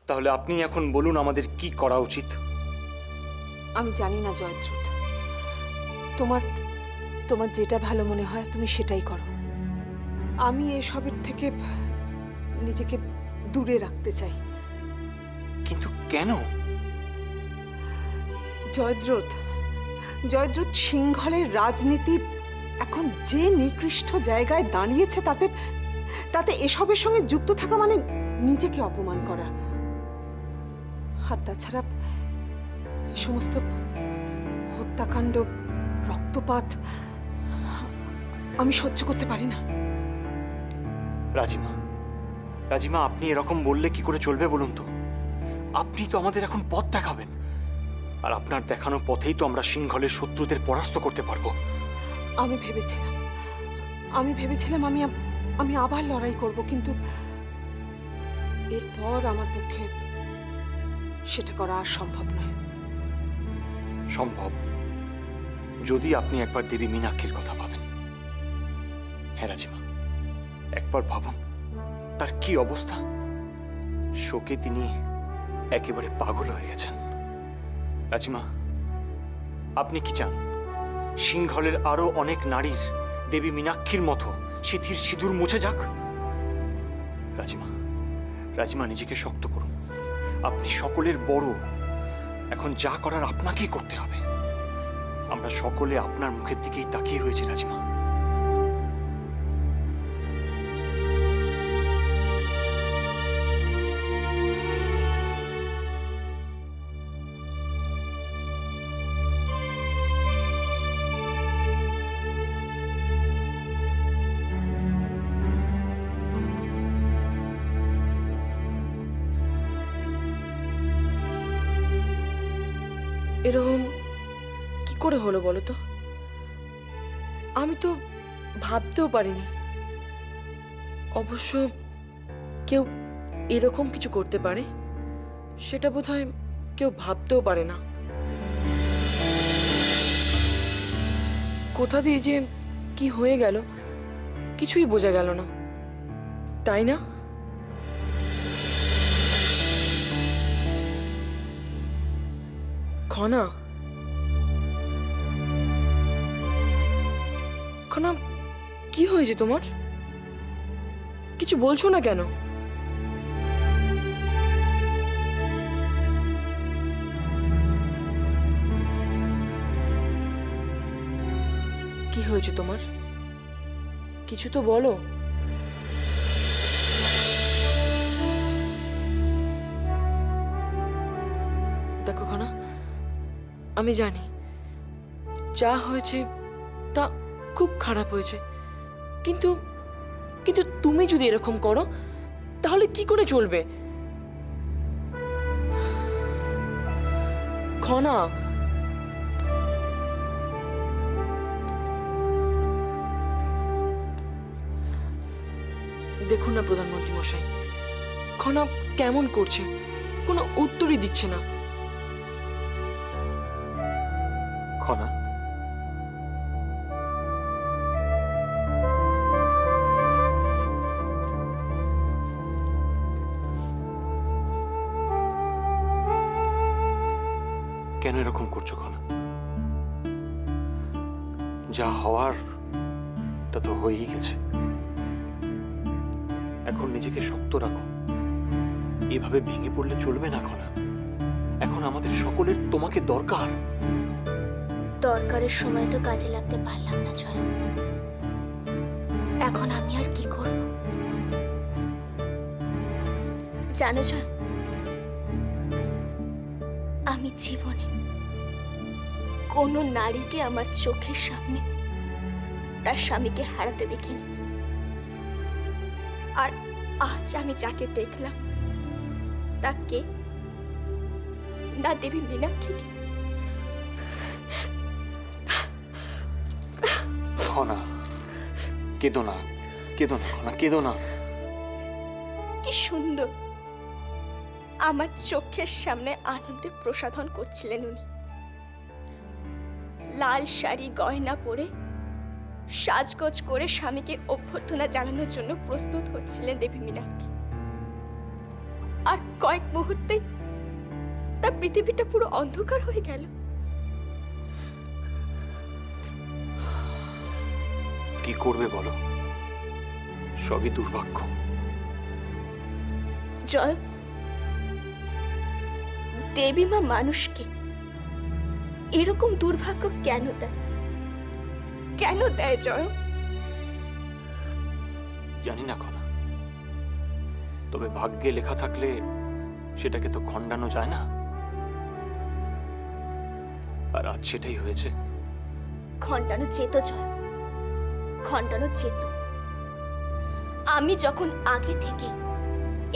তাহলে আপনি এখন বলুন আমাদের কি করা উচিত। আমি জানি না জয়দ্রথ, তোমার তোমার যেটা ভালো মনে হয় তুমি সেটাই করো। আমি এসবের থেকে নিজেকে দূরে রাখতে চাই। কিন্তু কেন? জয়দ্রথ, জয়দ্রথ, সিংহলের রাজনীতি এখন যে নিকৃষ্ট জায়গায় দাঁড়িয়েছে, তাতে তাতে এসবের সঙ্গে যুক্ত থাকা মানে নিজেকে অপমান করা। আর তাছাড়া এই সমস্ত হত্যাকাণ্ড, রক্তপাত আমি সহ্য করতে পারি না। রাজিমা, রাজিমা, আপনি এরকম বললে কি করে চলবে বলুন তো? আপনি তো আমাদের এখন পথ দেখাবেন, আর আপনার দেখানো পথেই তো আমরা সিংহলের শত্রুদের পরাস্ত করতে পারবো। আমি ভেবেছিলাম আমি আবার লড়াই করব, কিন্তু এরপর আমার পক্ষে সেটা করা আর সম্ভব নয়। সম্ভব যদি আপনি একবার দেবী মীনাক্ষীর কথা ভাবেন। হ্যাঁ রাজিমা, একবার ভাবুন তার কি অবস্থা। শোকে তিনি একেবারে পাগল হয়ে গেছেন। রাজিমা, আপনি কি চান সিংহলের আরো অনেক নারীর দেবী মীনাক্ষীর মতো সিথির সিঁদুর মুছে যাক? রাজিমা, রাজিমা, নিজেকে শক্ত করুন। আপনি সকলের বড়, এখন যা করার আপনাকেই করতে হবে। আমরা সকলে আপনার মুখের দিকেই তাকিয়ে রয়েছি রাজিমা। এরকম কি করে হলো বলো তো? আমি তো ভাবতেও পারিনি। অবশ্য কেউ এরকম কিছু করতে পারে সেটা বোধহয় কেউ ভাবতেও পারে না। কোথা দিয়ে যে কি হয়ে গেল কিছুই বোঝা গেল না, তাই না? খনা, খনা, কি হয়েছে তোমার? কিছু বলছো না কেন? কি হয়েছে তোমার? কিছু তো বলো। দেখো খনা, আমি জানি যা হয়েছে তা খুব খারাপ হয়েছে, কিন্তু কিন্তু তুমি যদি এরকম করো তাহলে কি করে চলবে? খনা, দেখুন না প্রধানমন্ত্রী মশাই, খনা কেমন করছে, কোনো উত্তরই দিচ্ছে না। খনা, কেন এরকম করছো খনা? যা হওয়ার তা তো হয়েই গেছে। এখন নিজেকে শক্ত রাখো। এভাবে ভেঙে পড়লে চলবে না খনা। এখন আমাদের সকলের তোমাকে দরকার। দরকারের সময় তো কাজে লাগতে পারলাম না জয়। এখন আমি আর কি করব জানো জয়, আমি জীবনে কোনো নারীকে আমার চোখের সামনে তার স্বামীকে হারাতে দেখিনি। আর আজ আমি যাকে দেখলাম তাকে, না দেবী মীনাক্ষীকে। খনা, কেঁদো না, কেঁদো না খনা, কেঁদো না। কি সুন্দর আমার চোখের সামনে আনন্দে প্রসাধন করছিলেন উনি। লাল শাড়ি গয়না পরে সাজগোজ করে স্বামীকে অভ্যর্থনা জানানোর জন্য প্রস্তুত হচ্ছিলেন দেবী মীনাক্ষী। আর কয়েক মুহূর্তে তার পৃথিবীটা পুরো অন্ধকার হয়ে গেল। কি করবে বলো? সবই দুর্ভাগ্য। জয়, দেবী মা মানুষকে এরকম দুর্ভাগ্য কেন দেয়? কেন দেয় জয়? জানি না খনা, তবে ভাগ্যে লেখা থাকলে সেটাকে তো খণ্ডানো যায় না। আর আজ সেটাই হয়েছে। খণ্ডানো যেত জয়, খণ্ডানো যেত। আমি যখন আগে থেকে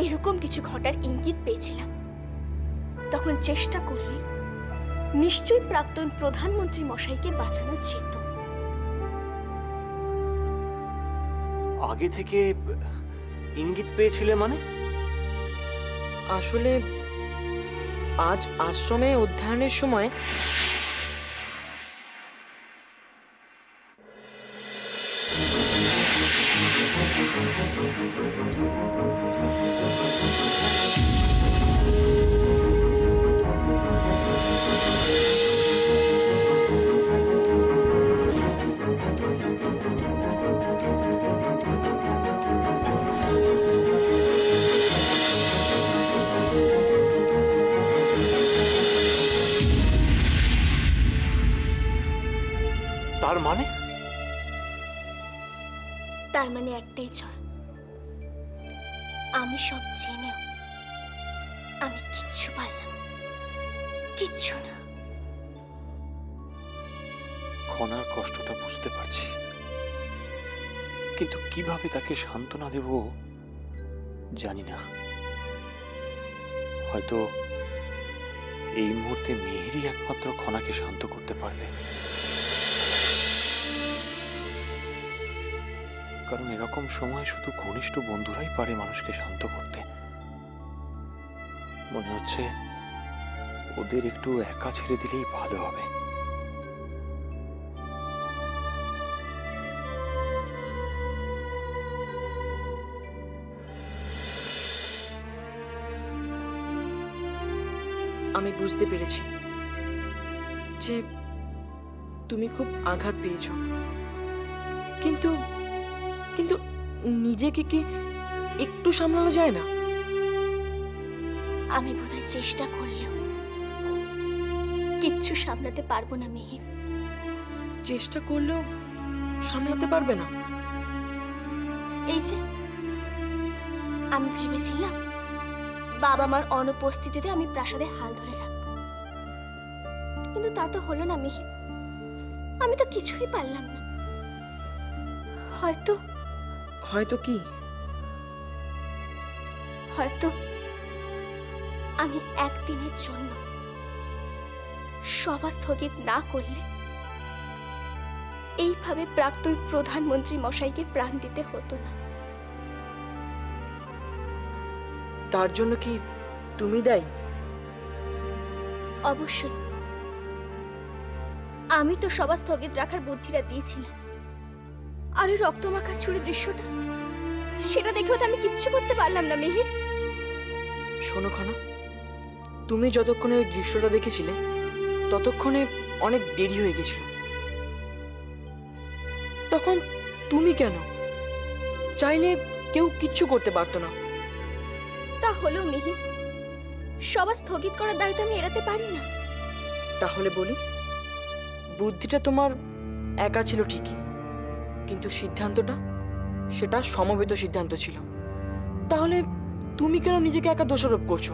এরকম কিছু ঘটার ইঙ্গিত পেয়েছিলাম, তখন চেষ্টা করলে নিশ্চয়ই প্রাক্তন প্রধানমন্ত্রী মশাইকে বাঁচানো যেত। আগে থেকে ইঙ্গিত পেয়েছিলে মানে? আসলে আজ আশ্রমে অধ্যয়নের সময় তার মানে? তার মানে একটাই জয়, আমি সব জেনেও আমি কিচ্ছু পারলাম না, কিচ্ছু না। খনার কষ্টটা বুঝতে পারছি, কিন্তু কিভাবে তাকে সান্ত্বনা দেব জানি না। হয়তো এই মুহূর্তে মিহিরই একমাত্র খনাকে শান্ত করতে পারবে। কারণ এরকম সময় শুধু ঘনিষ্ঠ বন্ধুরাই পারে মানুষকে শান্ত করতে। মনে হচ্ছে ওদের একটু একা ছেড়ে দিলেই ভালো হবে। আমি বুঝতে পেরেছি যে তুমি খুব আঘাত পেয়েছ, কিন্তু কিন্তু নিজেকে কি একটু সামলানো যায় না? আমি বোধহয় চেষ্টা করলেও কিচ্ছু সামলাতে পারবো না মিহির। চেষ্টা করলেও সামলাতে পারবে না? এই যে আমি ভেবেছিলাম বাবা মার অনুপস্থিতিতে আমি প্রাসাদে হাল ধরে রাখবো, কিন্তু তা তো হলো না মিহির। আমি তো কিছুই পারলাম না। হয়তো হয়তো কি? হয়তো আমি একদিনের জন্য সভা স্থগিত না করলে এইভাবে প্রাক্তন প্রধানমন্ত্রী মশাইকে প্রাণ দিতে হতো না। তার জন্য কি তুমি দায়ী? অবশ্যই। আমি তো সভা স্থগিত রাখার বুদ্ধিটা দিয়েছিলাম, আর ওই রক্তমাখা ছুরি দৃশ্যটা, সেটা দেখেও তো আমি কিচ্ছু করতে পারলাম না মিহির। শোনো খনা, তুমি যতক্ষণে ওই দৃশ্যটা দেখেছিলে ততক্ষণে অনেক দেরি হয়ে গেছিল। তখন তুমি কেন? চাইলে কেউ কিচ্ছু করতে পারতো না। তা হলেও মিহির, সভা স্থগিত করার দায়িত্ব আমি এড়াতে পারি না। তাহলে বলি, বুদ্ধিটা তোমার একা ছিল ঠিকই, কিন্তু সিদ্ধান্তটা সেটা সমবেত সিদ্ধান্ত ছিল। তাহলে তুমি কেন নিজেকে একা দোষারোপ করছো?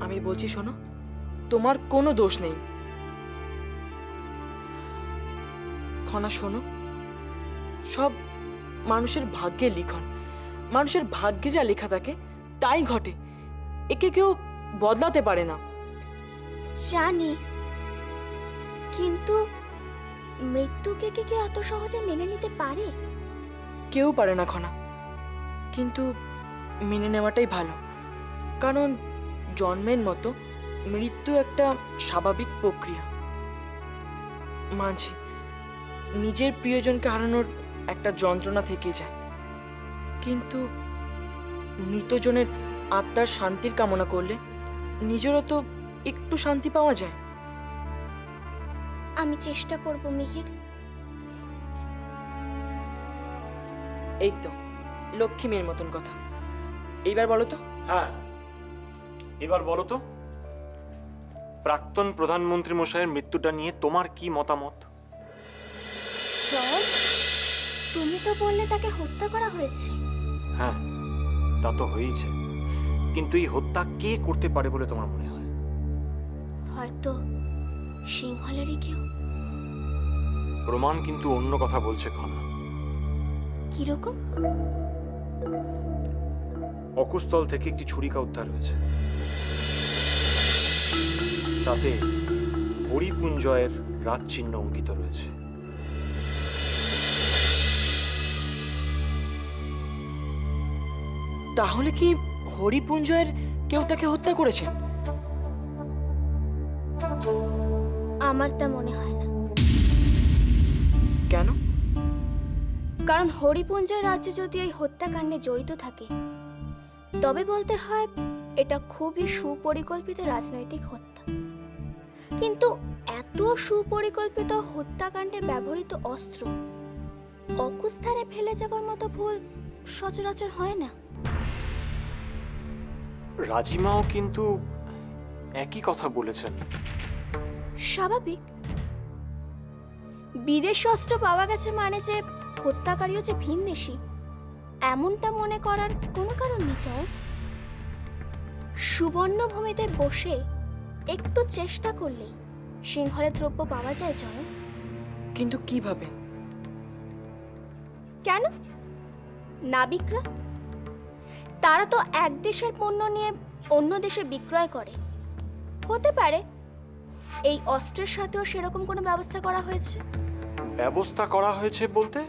আমি বলছি শোনো, তোমার কোনো দোষ নেই। খনা শোনো, সব মানুষের ভাগ্যে লিখন। মানুষের ভাগ্যে যা লেখা থাকে তাই ঘটে, একে কেউ বদলাতে পারে না। জানি, কিন্তু মৃত্যুকে কি কেউ এত সহজে মেনে নিতে পারে? কেউ পারে না খনা, কিন্তু মেনে নেওয়াটাই ভালো। কারণ জন্মের মতো মৃত্যু একটা স্বাভাবিক প্রক্রিয়া। মানছি, নিজের প্রিয়জনকে হারানোর একটা যন্ত্রণা থেকে যায়, কিন্তু মৃতজনের আত্মার শান্তির কামনা করলে নিজেরও তো একটু শান্তি পাওয়া যায়। আমি চেষ্টা করব মিহির। এই তো লক্ষ্মী মেয়ের মতন কথা। এইবার বলো তো। হ্যাঁ, এবার বলো তো, প্রাক্তন প্রধানমন্ত্রী মশাইয়ের মৃত্যুটা নিয়ে তোমার কি মতামত? জয়, তুমি তো বললে তাকে হত্যা করা হয়েছে। হ্যাঁ, তা তো হয়েছে, কিন্তু এই হত্যা কে করতে পারে বলে তোমার মনে হয়? হয়তো সিংহলেরই কেউ। প্রমাণ কিন্তু অন্য কথা বলছে খনা। কিরকম? অকুস্থল থেকে একটি ছুরিকা উদ্ধার হয়েছে, তাতে হরিপুঞ্জয়ের রাত চিহ্ন অঙ্কিত রয়েছে। তাহলে কি হরিপুঞ্জয়ের কেউ তাকে হত্যা করেছে? আমার তা মনে হয় না। কেন? কারণ হরিপুঞ্জয় রাজ্য যদি এই হত্যাকাণ্ডে জড়িত থাকে, তবে বলতে হয় এটা খুবই সুপরিকল্পিত রাজনৈতিক হত্যা। কিন্তু এত সুপরিকল্পিত হত্যাকাণ্ডে ব্যবহৃত অস্ত্র অকুস্থানে ফেলে যাবার মতো ভুল সচরাচর হয় না। রাজিমাও কিন্তু একই কথা বলেছেন। স্বাভাবিক। বিদেশি অস্ত্র পাওয়া গেছে মানে যে হত্যাকারীও যে ভিনদেশী, এমনটা মনে করার কোনো কারণ নেই জয়। সুবর্ণভূমিতে বসে একটু চেষ্টা করলেই সিংহলের দ্রব্য পাওয়া যায় জয়। কিন্তু কিভাবে? কেন? নাবিকরা, তারা তো এক দেশের পণ্য নিয়ে অন্য দেশে বিক্রয় করে। হতে পারে এই অস্ত্রের সাথেও সেরকম কোনো ব্যবস্থা করা হয়েছে। ব্যবস্থা করা হয়েছে বলতে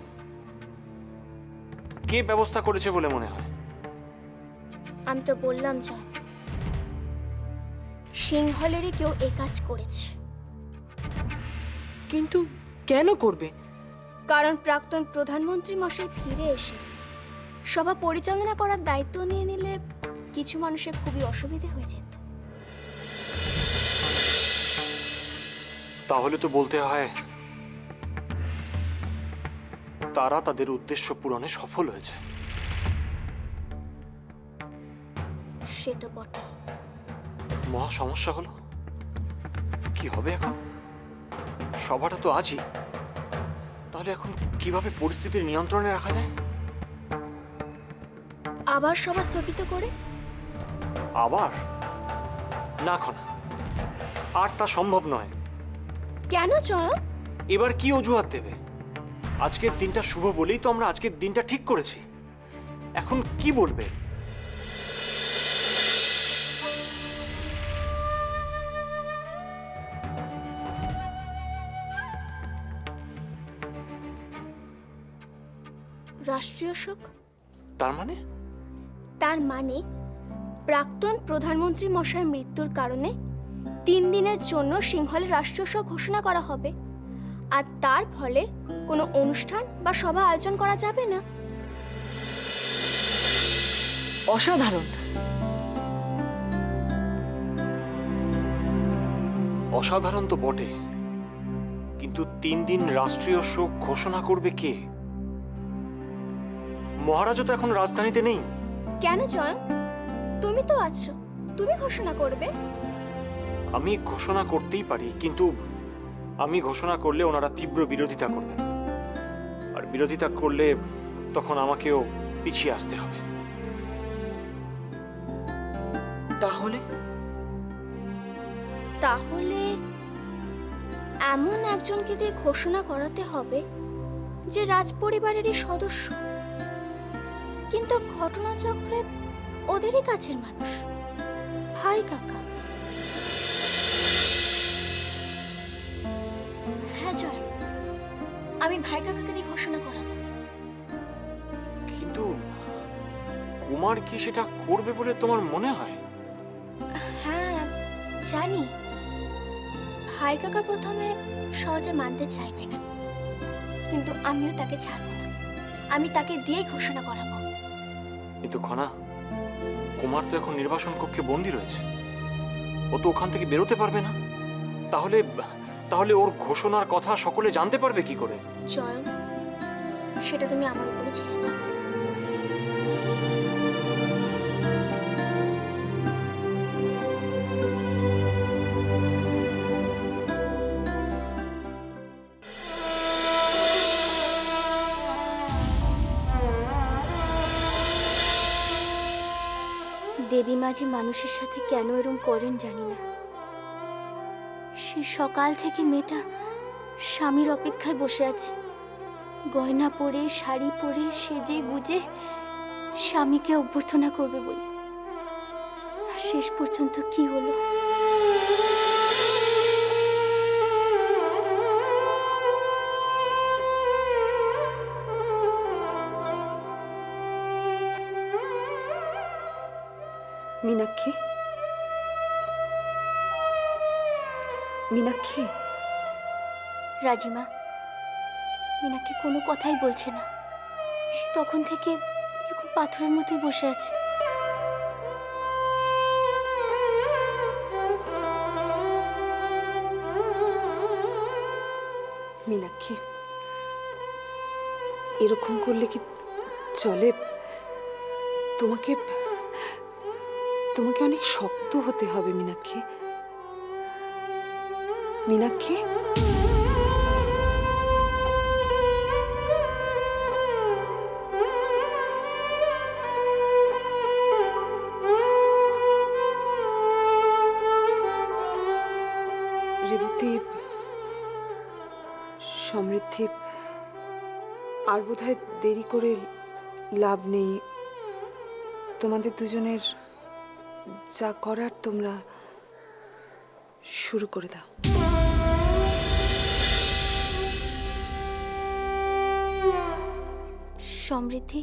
কে ব্যবস্থা করেছে বলে মনে হয়? আমি তো বললাম জয়, সিংহলেরই কেউ এ কাজ করেছে। কিন্তু কেন করবে? কারণ প্রাক্তন প্রধানমন্ত্রী মশাই ফিরে এসে সভা পরিচালনা করার দায়িত্ব নিয়ে নিলে কিছু মানুষের খুবই অসুবিধে হয়ে যেত। তাহলে তো বলতে হয় তারা তাদের উদ্দেশ্য পূরণে সফল হয়েছে। সে তো বটে। মহা সমস্যা হলো, কি হবে এখন? সভাটা তো আজই, তাহলে এখন কিভাবে পরিস্থিতির নিয়ন্ত্রণে রাখা যায়? আবার সভা স্থগিত করে? আবার না খনা, আর তা সম্ভব নয়। কেন জয়? এবার কি অজুহাত দেবে? আজকের দিনটা শুভ বলেই তো আমরা আজকের দিনটা ঠিক করেছি। এখন কি বলবে? রাষ্ট্রীয় শোক? তার মানে? তার মানে প্রাক্তন প্রধানমন্ত্রী মশাইয়ের মৃত্যুর কারণে 3 দিনের জন্য সিংহলে রাষ্ট্রীয় শোক ঘোষণা করা হবে, আর তার ফলে কোনো অনুষ্ঠান বা সভা আয়োজন করা যাবে না। অসাধারণ। অসাধারণ তো বটে, কিন্তু 3 দিন রাষ্ট্রীয় শোক ঘোষণা করবে কে? মহারাজও তো এখন রাজধানীতে নেই। কেন জয়? তুমি তো আছো, তুমি ঘোষণা করবে। আমি ঘোষণা করতেই পারি, কিন্তু আমি ঘোষণা করলে ওনারা তীব্র বিরোধিতা করবেন, আর বিরোধিতা করলে তখন আমাকেও পিছিয়ে আসতে হবে। তাহলে? তাহলে এমন একজনকে দিয়ে ঘোষণা করাতে হবে যে রাজপরিবারেরই সদস্য, কিন্তু ঘটনাচক্রে ওদেরই কাছের মানুষ, ভাই কাকা। হ্যাঁ জয়, আমি ভাই কাকাকে দিয়ে ঘোষণা করাবো। কিন্তু কুমার কি সেটা করবে বলে তোমার মনে হয়? হ্যাঁ জানি, ভাই কাকা প্রথমে সহজে মানতে চাইবে না, কিন্তু আমিও তাকে ছাড়বো না। আমি তাকে দিয়েই ঘোষণা করাবো। কিন্তু খনা, কুমার তো এখন নির্বাসন কক্ষে বন্দি রয়েছে, ও তো ওখান থেকে বেরোতে পারবে না। তাহলে তাহলে ওর ঘোষণার কথা সকলে জানতে পারবে কি করে? চয়ন, সেটা তুমি আমার উপরে ছেড়ে দাও। দেবী মাঝে মানুষের সাথে কেন এরম করেন জানি না। সে সকাল থেকে মেয়েটা স্বামীর অপেক্ষায় বসে আছে, গয়না পরে শাড়ি পরে সেজে গুজে স্বামীকে অভ্যর্থনা করবে বলে। আর শেষ পর্যন্ত কি হলো? মীনাক্ষী, মীনাক্ষী, রাজিমা, মীনাক্ষী কোনো কথাই বলছে না। সে তখন থেকে এরকম পাথরের মতোই বসে আছে। মীনাক্ষী, এরকম করলে কি চলে? তোমাকে তোমাকে অনেক শক্ত হতে হবে মীনাক্ষী। মীনাক্ষী, রেবতী, সমৃদ্ধি, আর বোধহয় দেরি করে লাভ নেই। তোমাদের দুজনের যা করার তোমরা শুরু করে দাও। সমৃদ্ধি,